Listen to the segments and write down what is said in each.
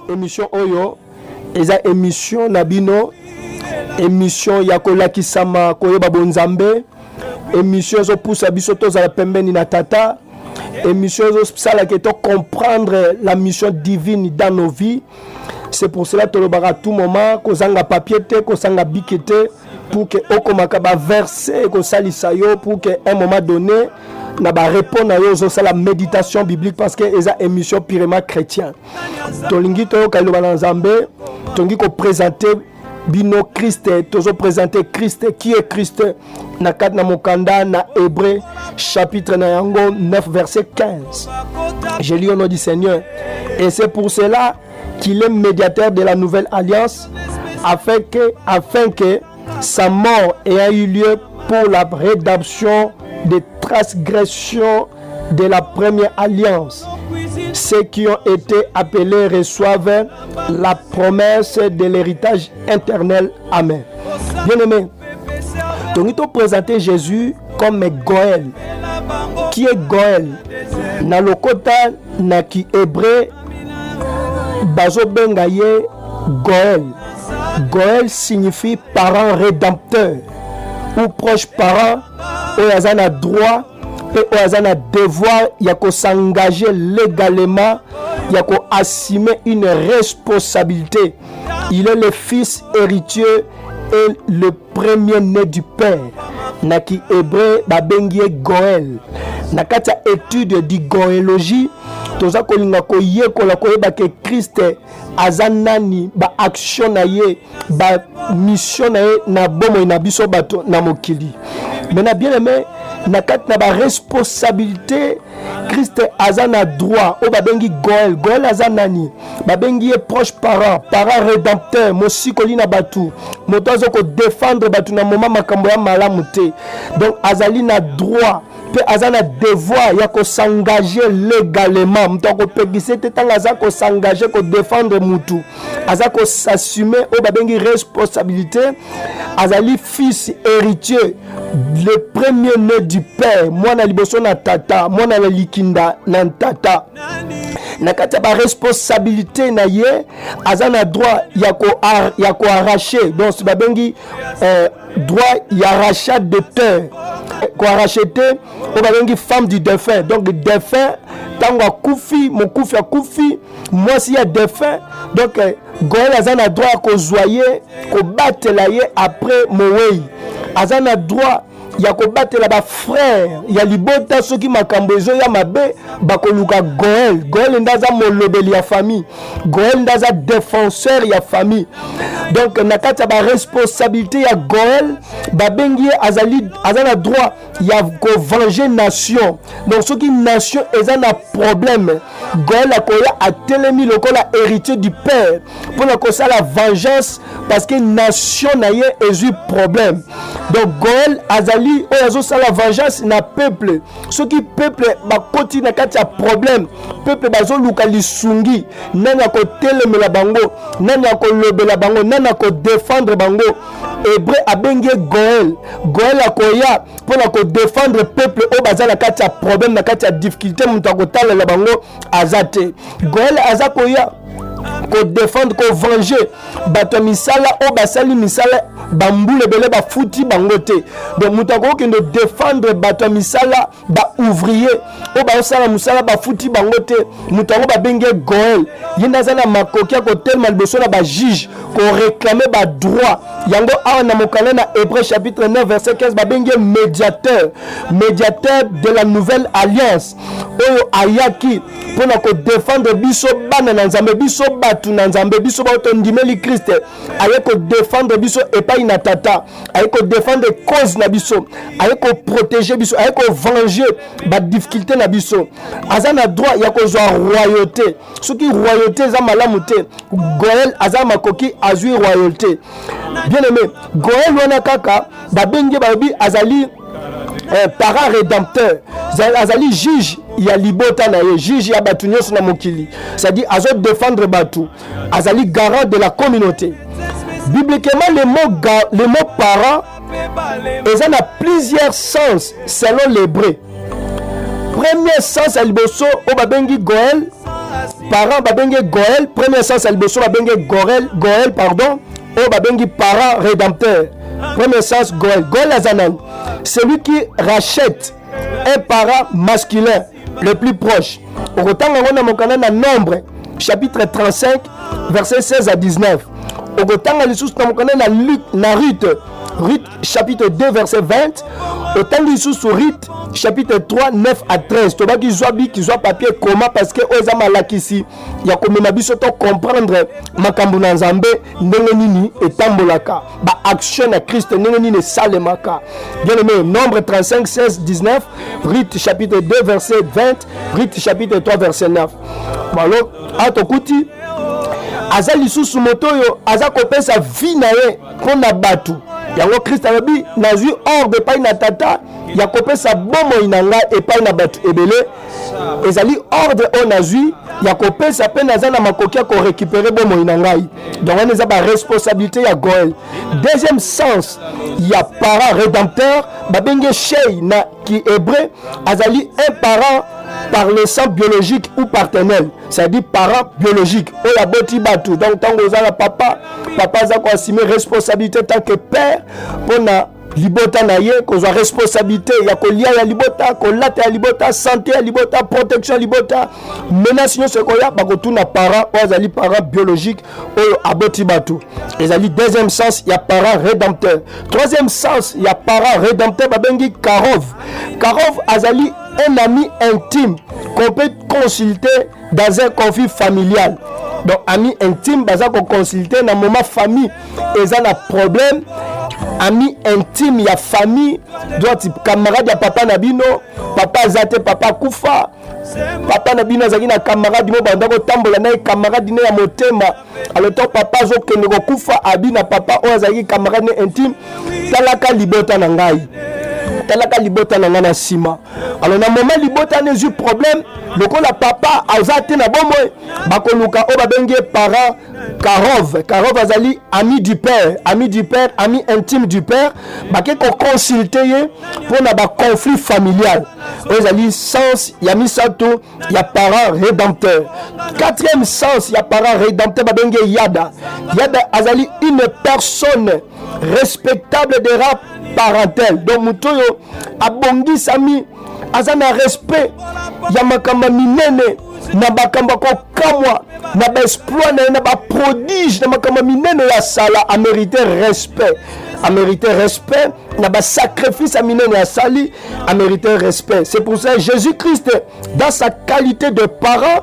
Émission Oyo, eza émission Nabino, émission Yakola Kisama Koyeba Bonzambe, émission zo poussa biso tozala pembeni na tata, émission zo sala que comprendre la mission divine dans nos vies. C'est pour cela que le à tout moment, qu'on s'anga papier, qu'on s'anga biquete, pour que okomaka ba verset, qu'on salisayo, pour que un moment donné, na ba répondre à yo la méditation biblique parce que eza émission purement chrétien. Tolingi to kailoba na Nzambe, tongi ko présenter bino Christ, tozo présenter Christ qui est Christ na kat na mokanda na Hébreu chapitre na yango 9 verset 15. Je lis au nom du Seigneur et c'est pour cela qu'il est médiateur de la nouvelle alliance afin que sa mort ait eu lieu pour la rédemption des transgressions de la première alliance. Ceux qui ont été appelés reçoivent la promesse de l'héritage éternel. Amen. Bien-aimé, nous avons présenté Jésus comme Goël. Qui est Goël? Na lokota na ki hébreu bazo bengaye Goël. Goël signifie parent rédempteur ou proche parent. Il y a droit et il y a devoir, il y a s'engager légalement, il y a assumer une responsabilité. Il est le fils héritier et le premier-né du père. Naki hébreu babengie Goël. Nakata étude de goélogie, toza kolinga koye kola koyeba ke Christ azanani ba action na ye ba mission na ye na bomo na biso bato na mokili. Maintenant bien aimé, nakata na ba responsabilité Christ azana droit o babengi Goël. Goël azanani babengi proche parent rédempteur mosikoli na batu moto ko défendre batu na moment makambo ya malamu te. Donc azali na droit azana devoir ya ko s'engager légalement mtoko pegise te tanga za ko s'engager ko défendre mutu aza ko s'assumer o babengi responsabilité azali fils héritier le premier né du père mwana liboso na tata mwana na likinda na tata na kati ba responsabilité na ye azana droit ya ko arracher donc babengi droit ya rachat de terre ko racheter o babengi femme du défunt. Donc défunt tango akufi mokufi akufi mwasi ya défunt donc Goël azana droit ko zoyer ko batela ye après mowei azana droit ya ko batela ba frère ya libota soki makambo ezo ya mabe bakoluka Goël. Goël ndaza molobeli ya famille, Goël ndaza défenseur ya famille. Donc nakata ba responsabilité ya Goël babengi azana droit ya ko venger nation. Donc soki nation ezana problème Goël akoya atelemi lokola héritier du père pour na ko sala vengeance parce que nation na ye ezu problème. Donc Goël azali oyo sala vengeance na peuple soki peuple bakoti na kati ya problème peuple bazo luka lisungi nani ko telemela bango nani ko lobela bango nani ko défendre bango. Hébreu abengi Goël akoya pour na ko défendre peuple o bazala kati ya problème na kati ya difficulté muta ko talela bango azate. Goël azakoya ko défendre ko venger bato misala o basali misala bambule bele ba futi bangote. Donc mutako ki de défendre bato misala ba ouvrier o ba sala musala ba futi bangote mutako ba benge Goël yinda zana makokia ko tellement besoin na ba juge ko réclamer ba droit yango a na mokale na Hébreu chapitre 9 verset 15 ba benge médiateur de la nouvelle alliance oyo ayaki pour na ko défendre biso bana na Nzambe biso batu na Nzambe biso ba tondimeli Christ ayeko défendre biso epai na tata ayeko défendre cause na biso ayeko protéger biso ayeko venger ba difficulté na biso azana droit ya ko zwa royauté soki royauté za malamu te Goël azama koki azui royauté. Bien aimé Goël wana kaka ba bengi ba bi azali parent rédempteur azali juge ya libota na ye, juge ya batu nyonso na mokili. C'est-à-dire azo défendre batu, azali garant de la communauté. Bibliquement le mot parent eza na plusieurs sens selon l'hébreu. Premier sens à liboso o babengi Goël, parent babengi Goël. Premier sens à liboso babengi Goël pardon, o babengi parent rédempteur. Premier sens Goël. Goël azanan, celui qui rachète un parent masculin le plus proche. Au retour on a na Nombre chapitre 35 verset 16 à 19. Au retour na Ruth chapitre 2 verset 20. Autant de sous Ruth chapitre 3 9 à 13. Toba qui soit papier comment parce que oza malakisi ya komema biso to comprendre makambo na Nzambe ndenge nini etambolaka ba action na Christ ndenge nini salemaka. Bien aimé, Nombre 35 16 19, Ruth chapitre 2 verset 20, Ruth chapitre 3 verset 9. Alors atokuti aza lisusu moto yo aza kopesa vie na ye mpona batu. Yango Christ alobi nazwi ordre epai na tata ya kopesa bomoi na ngai epai na batu ebele. Ezali ordre o nazwi ya kopesa pe naza na makoki ya korécupérer bomoi na ngai. Donc on eza ba responsabilité ya Goël. Deuxième sens ya parent rédempteur babenge shei na ki hébreu azali un parent par le sang biologique ou paternel, c'est-à-dire parent biologique. Oh la boti batu. Donc tant que vous papa a quoi assumer responsabilité tant que père pour na libota na ye ko za responsabilité ya ko lia ya libota ko lata ya libota santé ya libota protection ya libota menace no se ko ya ba ko tuna parent o azali parent biologique o aboti batu. Ezali deuxième sens ya parent rédempteur. Troisième sens ya parent rédempteur babengi karov. Karov azali un ami intime qu'on peut consulter dans un conflit familial. Donc ami intime baza ko consulter na moment famille eza na problème. Ami intime ya famille doit camarade ya papa na bino, papa zate papa kufa, papa na bino azaki na camarade mo banda ko tambola na camarade ne ya motema. Alors to papa zo kende ko kufa abi na papa o azaki camarade intime talaka libota na ngai. Talaka libota na ngana sima. Alors na moment libota ne ju problème, lokola papa azate na bomo bakoluka o babenge parent Karov. Karov azali ami du père, ami intime du père, baké ko consulter pour na ba conflit familial. Azali sens ya misato ya parent rédempteur. Quatrième sens ya parent rédempteur babenge Yada. Yada azali une personne respectable de rang parentel. Donc mutoyo abongi sami azana respect ya makamba minene na bakamba ko kamwa na ba exploit na ba prodige na makamba minene ya sala a mérité respect. A mérité respect na ba sacrifice a minene ya sali a mérité respect. C'est pour ça Jésus-Christ dans sa qualité de parent,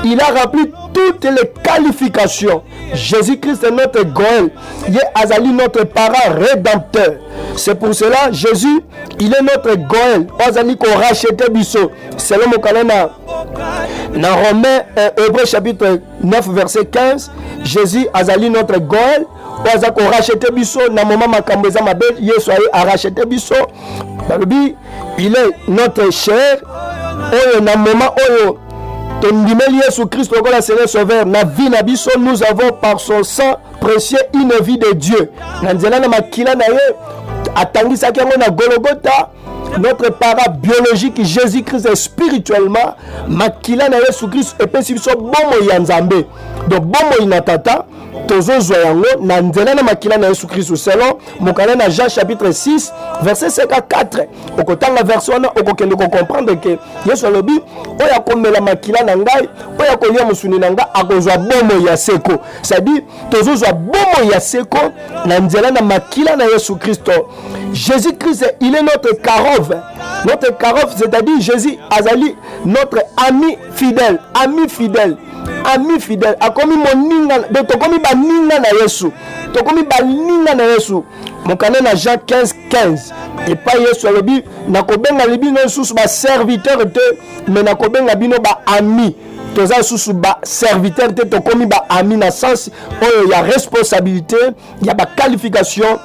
il a rempli toutes les qualifications. Jésus-Christ est notre Goël, il est azali notre parent rédempteur. C'est pour cela Jésus, il est notre Goël. Azali ko racheter biso. Selon mon calendrier dans Romains Hébreux chapitre 9 verset 15, Jésus azali notre Goël. Oza ko racheter biso na moment makambo za mabe Yesu a racheter biso. Balobi, il est notre cher. Oyo na moment oyo tondimeli Yesu Christ okola Seigneur sauveur na vie na biso, nous avons par son sang précieux une vie de Dieu. Na nzela na makila na ye atangisaki yango na Golgotha. Notre parent biologique Jésus-Christ est spirituellement makila na Yesu Christ epesi biso bomo ya Nzambe. Donc bomo ina tata tozozwa yango na nzela na makila na Yesu Christ selon mokala na Jean chapitre 6 verset 54. Okotanga version na okokende ko comprendre que Yesu lobi oya komela makila na ngai oya kolia musuni na ngai akozwa bomo ya seko. C'est-à-dire tozozwa bomo ya seko na nzela na makila na Yesu Christ. Jésus-Christ il est notre Karov. Notre Karov, c'est-à-dire Jésus azali notre ami fidèle, ami fidèle. Ami fidèle, akomi moninga, de tokomi baninga na Yesu. Tokomi baninga na Yesu. Mokane na Jean 15:15. Et pas Yesu alobi nakobenga libino susu ba serviteur te, mais nakobenga bino ba ami. Toza susu ba serviteur te tokomi ba ami na sens oyo ya responsabilité, ya ba qualification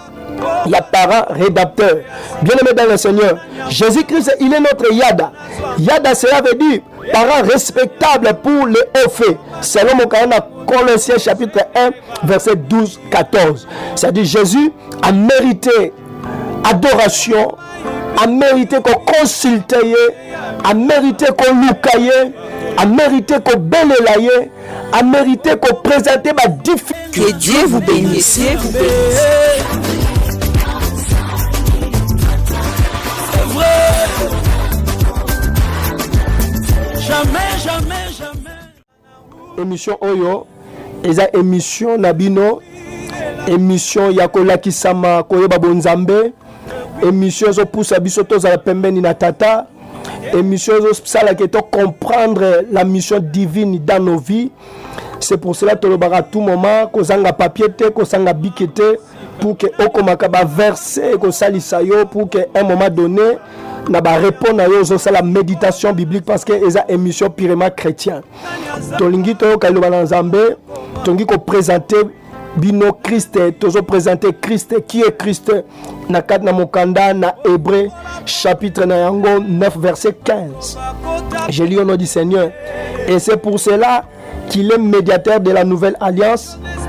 il y a parent rédacteur. Bien-aimé dans le Seigneur, Jésus-Christ, il est notre Yada. Yada, cela veut dire parent respectable pour les hauts faits. Selon mon calendrier, Colossiens chapitre 1, verset 12-14. C'est-à-dire Jésus a mérité adoration, a mérité qu'on consulte, a mérité qu'on loucaille, a mérité qu'on belaye, a mérité qu'on présente ma difficulté. Que Dieu vous bénisse. C'est vrai. Jamais. Émission Oyo, eza émission Nabino, émission Yakola Kisama Koyeba Bonzambe, émission zo poussa biso tozala pembeni na tata, émission zo sala que to comprendre la mission divine dans nos vies. C'est pour cela que tolobaka tout moment kozanga papier te, kozanga bikete pour que okomaka ba verset ko salisa yo pour que un moment donné na ba répondre yo zo la méditation biblique parce que eza émission purement chrétien. Tolingi to kaloba na Nzambe, tongi ko présenter bino Christ, tozo présenter Christ qui est Christ na kat na mokanda na Hébreu chapitre na yango 9 verset 15. Je lis au nom du Seigneur et c'est pour cela qu'il est médiateur de la nouvelle alliance